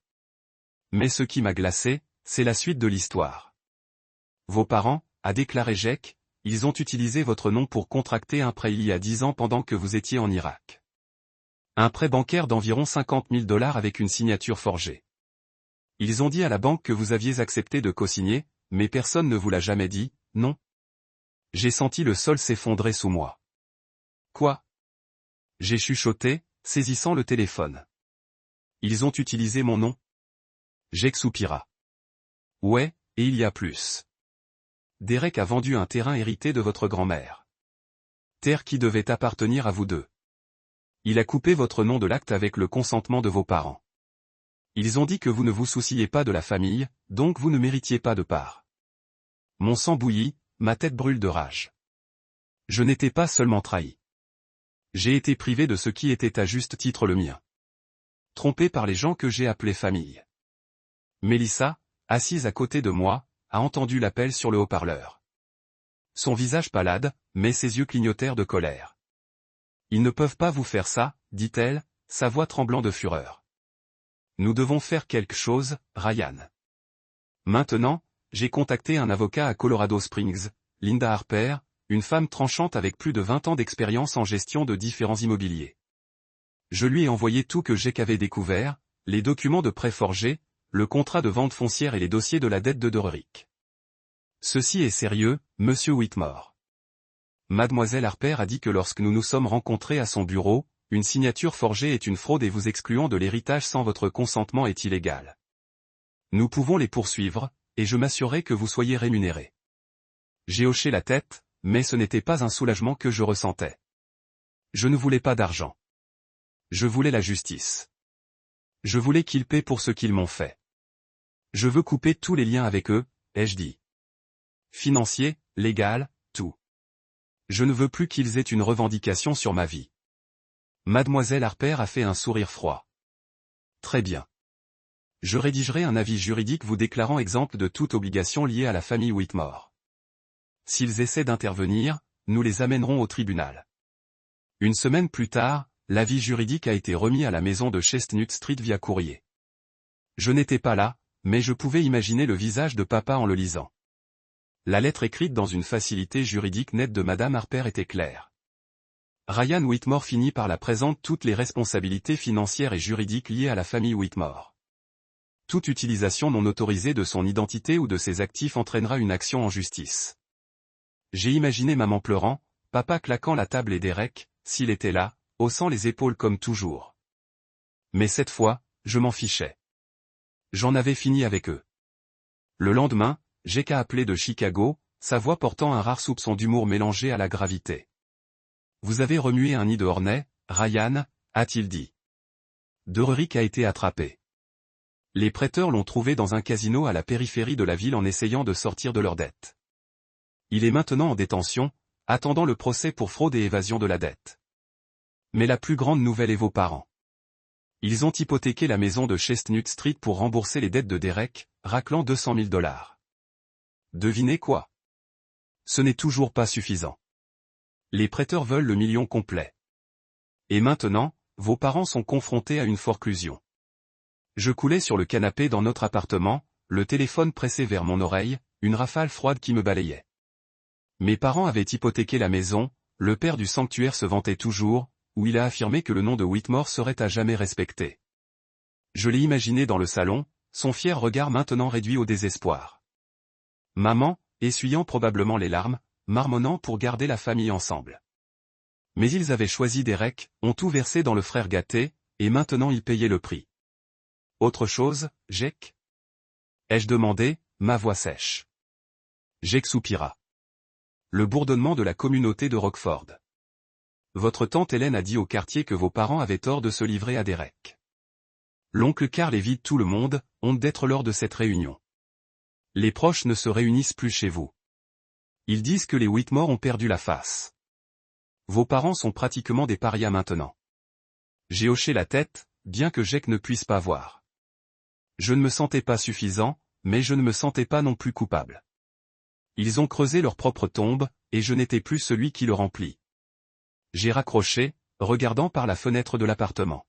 Mais ce qui m'a glacé, c'est la suite de l'histoire. Vos parents, a déclaré Jake, ils ont utilisé votre nom pour contracter un prêt il y a 10 ans pendant que vous étiez en Irak. Un prêt bancaire d'environ 50 000 $ avec une signature forgée. Ils ont dit à la banque que vous aviez accepté de co-signer, mais personne ne vous l'a jamais dit, non? J'ai senti le sol s'effondrer sous moi. Quoi? J'ai chuchoté, saisissant le téléphone. Ils ont utilisé mon nom? Jake soupira. Ouais, et il y a plus. Derek a vendu un terrain hérité de votre grand-mère. Terre qui devait appartenir à vous deux. Il a coupé votre nom de l'acte avec le consentement de vos parents. Ils ont dit que vous ne vous souciez pas de la famille, donc vous ne méritiez pas de part. Mon sang bouillit, ma tête brûle de rage. Je n'étais pas seulement trahi. J'ai été privé de ce qui était à juste titre le mien. Trompé par les gens que j'ai appelés famille. Mélissa, assise à côté de moi, a entendu l'appel sur le haut-parleur. Son visage palade, mais ses yeux clignotèrent de colère. Ils ne peuvent pas vous faire ça, dit-elle, sa voix tremblant de fureur. Nous devons faire quelque chose, Ryan. Maintenant, j'ai contacté un avocat à Colorado Springs, Linda Harper, une femme tranchante avec plus de 20 ans d'expérience en gestion de différents immobiliers. Je lui ai envoyé tout que Jake avait découvert, les documents de prêt forgés, le contrat de vente foncière et les dossiers de la dette de Derrick. Ceci est sérieux, monsieur Whitmore. Mademoiselle Harper a dit que lorsque nous nous sommes rencontrés à son bureau, une signature forgée est une fraude et vous excluant de l'héritage sans votre consentement est illégal. Nous pouvons les poursuivre, et je m'assurerai que vous soyez rémunéré. J'ai hoché la tête, mais ce n'était pas un soulagement que je ressentais. Je ne voulais pas d'argent. Je voulais la justice. Je voulais qu'ils paient pour ce qu'ils m'ont fait. Je veux couper tous les liens avec eux, ai-je dit. Financier, légal, tout. Je ne veux plus qu'ils aient une revendication sur ma vie. Mademoiselle Harper a fait un sourire froid. Très bien. Je rédigerai un avis juridique vous déclarant exempt de toute obligation liée à la famille Whitmore. S'ils essaient d'intervenir, nous les amènerons au tribunal. Une semaine plus tard, l'avis juridique a été remis à la maison de Chestnut Street via courrier. Je n'étais pas là, mais je pouvais imaginer le visage de papa en le lisant. La lettre écrite dans une facilité juridique nette de Madame Harper était claire. Ryan Whitmore finit par la présenter toutes les responsabilités financières et juridiques liées à la famille Whitmore. Toute utilisation non autorisée de son identité ou de ses actifs entraînera une action en justice. J'ai imaginé maman pleurant, papa claquant la table et Derek, s'il était là, haussant les épaules comme toujours. Mais cette fois, je m'en fichais. J'en avais fini avec eux. Le lendemain, Jake a appelé de Chicago, sa voix portant un rare soupçon d'humour mélangé à la gravité. Vous avez remué un nid de hornets, Ryan, a-t-il dit. Derrick a été attrapé. Les prêteurs l'ont trouvé dans un casino à la périphérie de la ville en essayant de sortir de leurs dettes. Il est maintenant en détention, attendant le procès pour fraude et évasion de la dette. Mais la plus grande nouvelle est vos parents. Ils ont hypothéqué la maison de Chestnut Street pour rembourser les dettes de Derek, raclant 200 000 $. Devinez quoi? Ce n'est toujours pas suffisant. Les prêteurs veulent le million complet. Et maintenant, vos parents sont confrontés à une forclusion. Je coulais sur le canapé dans notre appartement, le téléphone pressé vers mon oreille, une rafale froide qui me balayait. Mes parents avaient hypothéqué la maison, le père du sanctuaire se vantait toujours, où il a affirmé que le nom de Whitmore serait à jamais respecté. Je l'ai imaginé dans le salon, son fier regard maintenant réduit au désespoir. Maman, essuyant probablement les larmes, marmonnant pour garder la famille ensemble. Mais ils avaient choisi Derek, ont tout versé dans le frère gâté, et maintenant ils payaient le prix. Autre chose, Jake? Ai-je demandé, ma voix sèche. Jake soupira. Le bourdonnement de la communauté de Rockford. Votre tante Hélène a dit au quartier que vos parents avaient tort de se livrer à Derek. L'oncle Karl évite tout le monde, honte d'être lors de cette réunion. Les proches ne se réunissent plus chez vous. Ils disent que les Whitmore ont perdu la face. Vos parents sont pratiquement des parias maintenant. J'ai hoché la tête, bien que Jake ne puisse pas voir. Je ne me sentais pas suffisant, mais je ne me sentais pas non plus coupable. Ils ont creusé leur propre tombe, et je n'étais plus celui qui le remplit. J'ai raccroché, regardant par la fenêtre de l'appartement.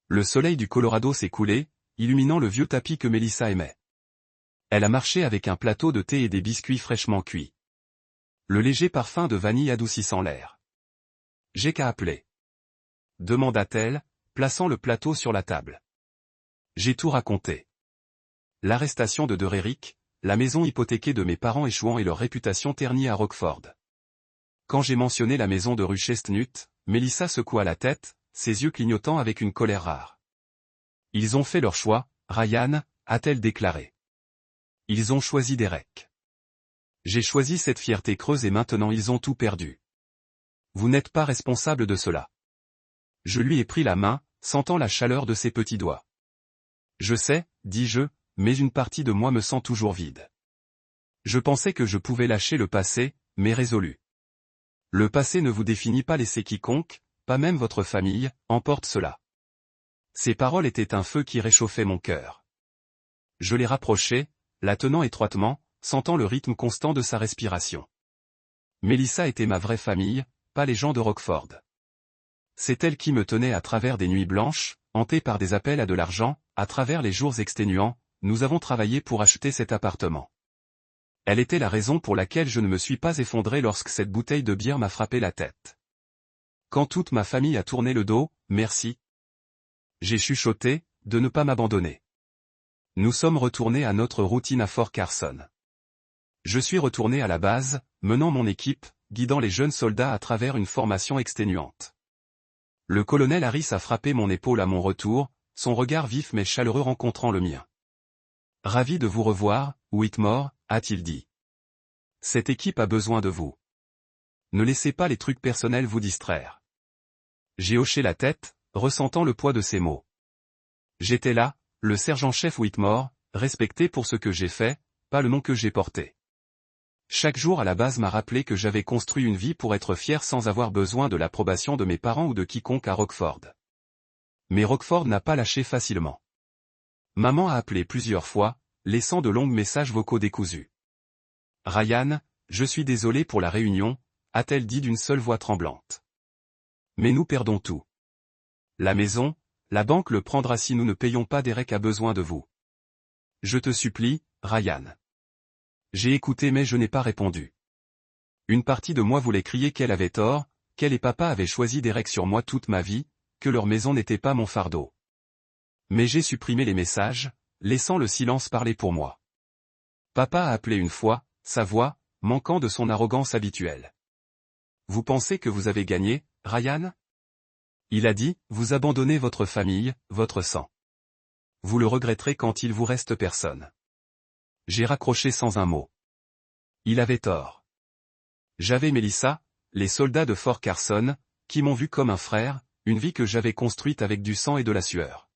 Le soleil du Colorado s'est coulé, illuminant le vieux tapis que Melissa aimait. Elle a marché avec un plateau de thé et des biscuits fraîchement cuits. Le léger parfum de vanille adoucissant l'air. « J'ai qu'à appeler. » demanda-t-elle, plaçant le plateau sur la table. J'ai tout raconté. L'arrestation de Derek, la maison hypothéquée de mes parents échouant et leur réputation ternie à Rockford. Quand j'ai mentionné la maison de rue Chestnut, Melissa secoua la tête, ses yeux clignotant avec une colère rare. « Ils ont fait leur choix, Ryan, a-t-elle déclaré. Ils ont choisi Derek. J'ai choisi cette fierté creuse et maintenant ils ont tout perdu. Vous n'êtes pas responsable de cela. » Je lui ai pris la main, sentant la chaleur de ses petits doigts. Je sais, dis-je, mais une partie de moi me sent toujours vide. Je pensais que je pouvais lâcher le passé, mais résolu. Le passé ne vous définit pas, laissez quiconque, pas même votre famille, emporte cela. Ces paroles étaient un feu qui réchauffait mon cœur. Je l'ai rapprochée, la tenant étroitement, sentant le rythme constant de sa respiration. Melissa était ma vraie famille, pas les gens de Rockford. C'est elle qui me tenait à travers des nuits blanches, hantées par des appels à de l'argent, à travers les jours exténuants, nous avons travaillé pour acheter cet appartement. Elle était la raison pour laquelle je ne me suis pas effondré lorsque cette bouteille de bière m'a frappé la tête. Quand toute ma famille a tourné le dos, merci. J'ai chuchoté, de ne pas m'abandonner. Nous sommes retournés à notre routine à Fort Carson. Je suis retourné à la base, menant mon équipe, guidant les jeunes soldats à travers une formation exténuante. Le colonel Harris a frappé mon épaule à mon retour, son regard vif mais chaleureux rencontrant le mien. « Ravi de vous revoir, Whitmore », a-t-il dit. « Cette équipe a besoin de vous. Ne laissez pas les trucs personnels vous distraire. » J'ai hoché la tête, ressentant le poids de ces mots. J'étais là, le sergent-chef Whitmore, respecté pour ce que j'ai fait, pas le nom que j'ai porté. Chaque jour à la base m'a rappelé que j'avais construit une vie pour être fier sans avoir besoin de l'approbation de mes parents ou de quiconque à Rockford. Mais Rockford n'a pas lâché facilement. Maman a appelé plusieurs fois, laissant de longs messages vocaux décousus. « Ryan, je suis désolé pour la réunion », a-t-elle dit d'une seule voix tremblante. Mais nous perdons tout. La maison, la banque le prendra si nous ne payons pas. Derek a besoin de vous. Je te supplie, Ryan. J'ai écouté mais je n'ai pas répondu. Une partie de moi voulait crier qu'elle avait tort, qu'elle et papa avaient choisi Derek sur moi toute ma vie, que leur maison n'était pas mon fardeau. Mais j'ai supprimé les messages, laissant le silence parler pour moi. Papa a appelé une fois, sa voix, manquant de son arrogance habituelle. « Vous pensez que vous avez gagné, Ryan ?» Il a dit, « Vous abandonnez votre famille, votre sang. Vous le regretterez quand il vous reste personne. » J'ai raccroché sans un mot. Il avait tort. J'avais Melissa, les soldats de Fort Carson, qui m'ont vu comme un frère, une vie que j'avais construite avec du sang et de la sueur.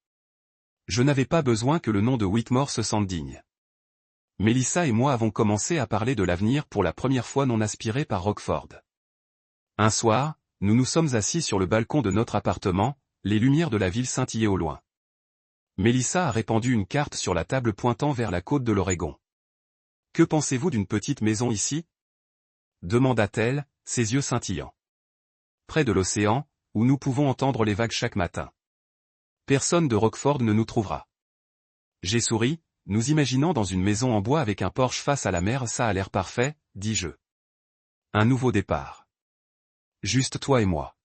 Je n'avais pas besoin que le nom de Whitmore se sente digne. Melissa et moi avons commencé à parler de l'avenir pour la première fois non aspiré par Rockford. Un soir, nous nous sommes assis sur le balcon de notre appartement, les lumières de la ville scintillaient au loin. Melissa a répandu une carte sur la table pointant vers la côte de l'Oregon. « Que pensez-vous d'une petite maison ici ?» demanda-t-elle, ses yeux scintillants. « Près de l'océan, où nous pouvons entendre les vagues chaque matin. Personne de Rockford ne nous trouvera. » J'ai souri, nous imaginant dans une maison en bois avec un porche face à la mer. « Ça a l'air parfait, » dis-je. Un nouveau départ. Juste toi et moi.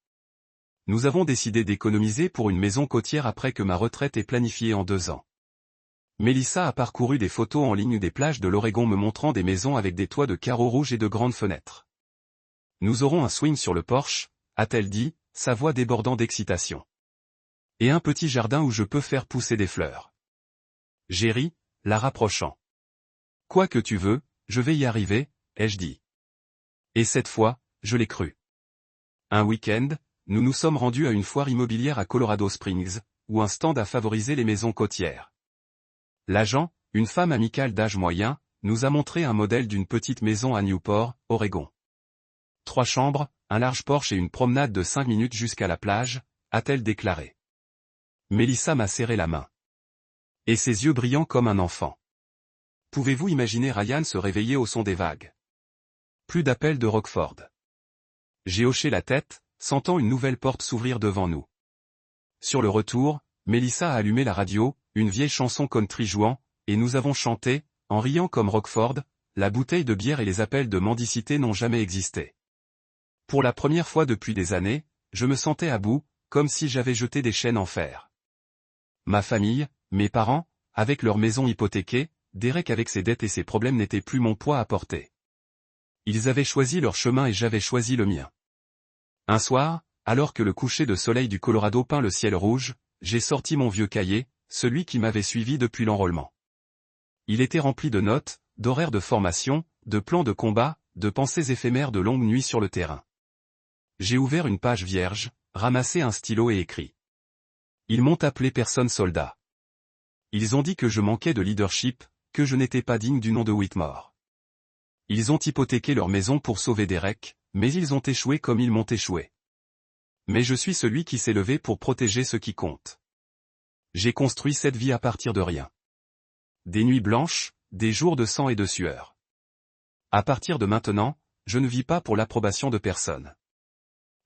Nous avons décidé d'économiser pour une maison côtière après que ma retraite est planifiée en 2 ans. Melissa a parcouru des photos en ligne des plages de l'Oregon me montrant des maisons avec des toits de carreaux rouges et de grandes fenêtres. Nous aurons un swing sur le porche, a-t-elle dit, sa voix débordant d'excitation. Et un petit jardin où je peux faire pousser des fleurs. J'ai ri, la rapprochant. Quoi que tu veux, je vais y arriver, ai-je dit. Et cette fois, je l'ai cru. Un week-end, nous nous sommes rendus à une foire immobilière à Colorado Springs, où un stand a favorisé les maisons côtières. L'agent, une femme amicale d'âge moyen, nous a montré un modèle d'une petite maison à Newport, Oregon. 3 chambres, un large porche et une promenade de 5 minutes jusqu'à la plage, a-t-elle déclaré. Melissa m'a serré la main. Et ses yeux brillants comme un enfant. Pouvez-vous imaginer Ryan se réveiller au son des vagues? Plus d'appels de Rockford. J'ai hoché la tête, sentant une nouvelle porte s'ouvrir devant nous. Sur le retour, Melissa a allumé la radio, une vieille chanson country jouant, et nous avons chanté, en riant comme Rockford, la bouteille de bière et les appels de mendicité n'ont jamais existé. Pour la première fois depuis des années, je me sentais à bout, comme si j'avais jeté des chaînes en fer. Ma famille, mes parents, avec leur maison hypothéquée, Derek avec ses dettes et ses problèmes n'étaient plus mon poids à porter. Ils avaient choisi leur chemin et j'avais choisi le mien. Un soir, alors que le coucher de soleil du Colorado peint le ciel rouge, j'ai sorti mon vieux cahier, celui qui m'avait suivi depuis l'enrôlement. Il était rempli de notes, d'horaires de formation, de plans de combat, de pensées éphémères de longues nuits sur le terrain. J'ai ouvert une page vierge, ramassé un stylo et écrit. Ils m'ont appelé personne soldat. Ils ont dit que je manquais de leadership, que je n'étais pas digne du nom de Whitmore. Ils ont hypothéqué leur maison pour sauver Derek, mais ils ont échoué comme ils m'ont échoué. Mais je suis celui qui s'est levé pour protéger ce qui compte. J'ai construit cette vie à partir de rien. Des nuits blanches, des jours de sang et de sueur. À partir de maintenant, je ne vis pas pour l'approbation de personne.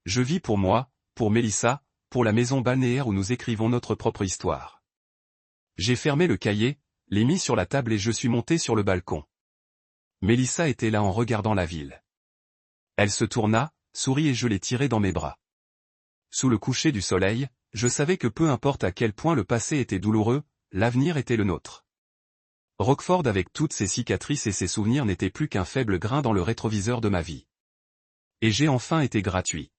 Je vis pour moi, pour Melissa, pour la maison balnéaire où nous écrivons notre propre histoire. J'ai fermé le cahier, l'ai mis sur la table et je suis monté sur le balcon. Melissa était là en regardant la ville. Elle se tourna, sourit et je l'ai tirée dans mes bras. Sous le coucher du soleil, je savais que peu importe à quel point le passé était douloureux, l'avenir était le nôtre. Rockford avec toutes ses cicatrices et ses souvenirs n'était plus qu'un faible grain dans le rétroviseur de ma vie. Et j'ai enfin été gratuit.